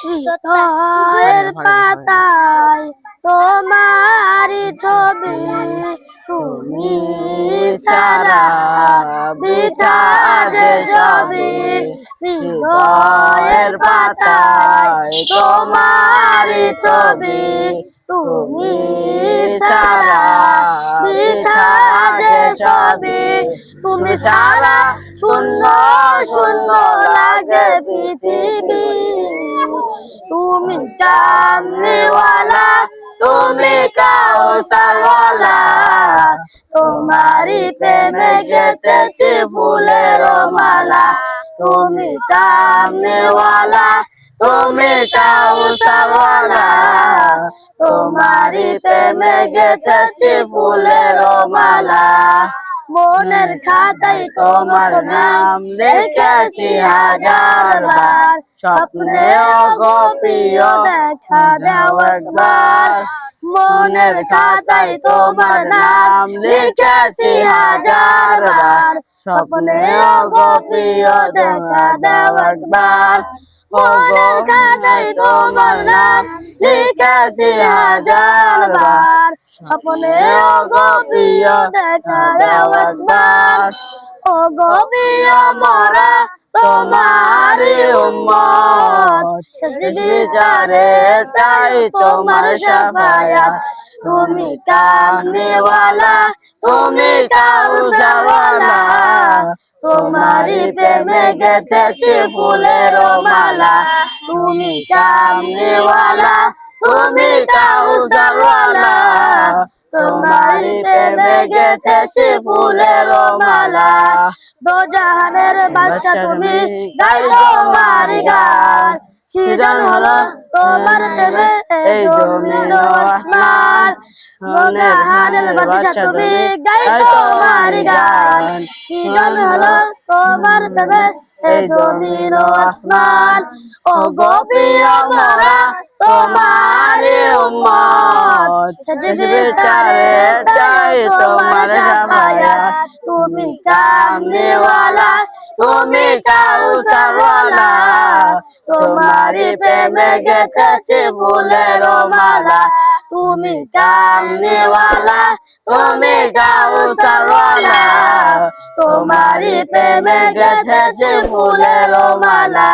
হৃদয়ের পাতায় তোমারই ছবি, তুমি সারা বৃথা যে সবই। হৃদয়ের পাতায় তোমারই ছবি, তুমি সারা বৃথা যে সবই। তুমি সারা শূন্য শূন্য লাগে পৃথিবী। তুমি কামলিওয়ালা, তুমি কাউসারওয়ালা, তোমারই প্রেমে গেঁথেছি ফুলের মালা। তুমি কামলিওয়ালা, তুমি কাউসারওয়ালা, তোমারই প্রেমে গেঁথেছি ফুলের মালা। মনের খাতায় তোমার নাম লিখেছি হাজার বার, স্বপ্নেও গো প্রিয় দেখা দাও একবার। মনের খাতায় তোমার নাম লিখেছি হাজার বার, স্বপ্নেও গো প্রিয় দেখা দাও একবার। মনের খাতায় তোমার নাম লিখেছি হাজার বার, স্বপ্নেও গো প্রিয় দেখা দাও একবার। ও গো প্রিয় মোরা তোমারই উম্মত, শেষ বিচারে চাই তোমার শাফায়াত। তুমি কামলিওয়ালা, তুমি কাউসারওয়ালা, তোমারই প্রেমে গেঁথেছি ফুলের মালা। তুমি কামলিওয়ালা, তুমি কাউসারওয়ালা, তোমারই প্রেমে গেঁথেছি ফুলের মালা। দো জাহানের বাদশা তুমি, গাই তোমার গান, সৃজন হলো তোমার প্রেমে এই জমিন ও আসমান। দো জাহানের বাদশা তুমি, গাই তোমার গান, সৃজন হলো তোমার প্রেমে এই জমিন ও আসমান। ও গো প্রিয় মোরা তোমারই উম্মত, শেষ বিচারে চাই তোমার শাফায়াত। তুমি কামলিওয়ালা, তুমি কাউসারওয়ালা, তোমারই প্রেমে গেঁথেছি ফুলের মালা। তুমি কামলিওয়ালা, তুমি কাউসারওয়ালা, তোমারই প্রেমে গেঁথেছি ফুলের মালা।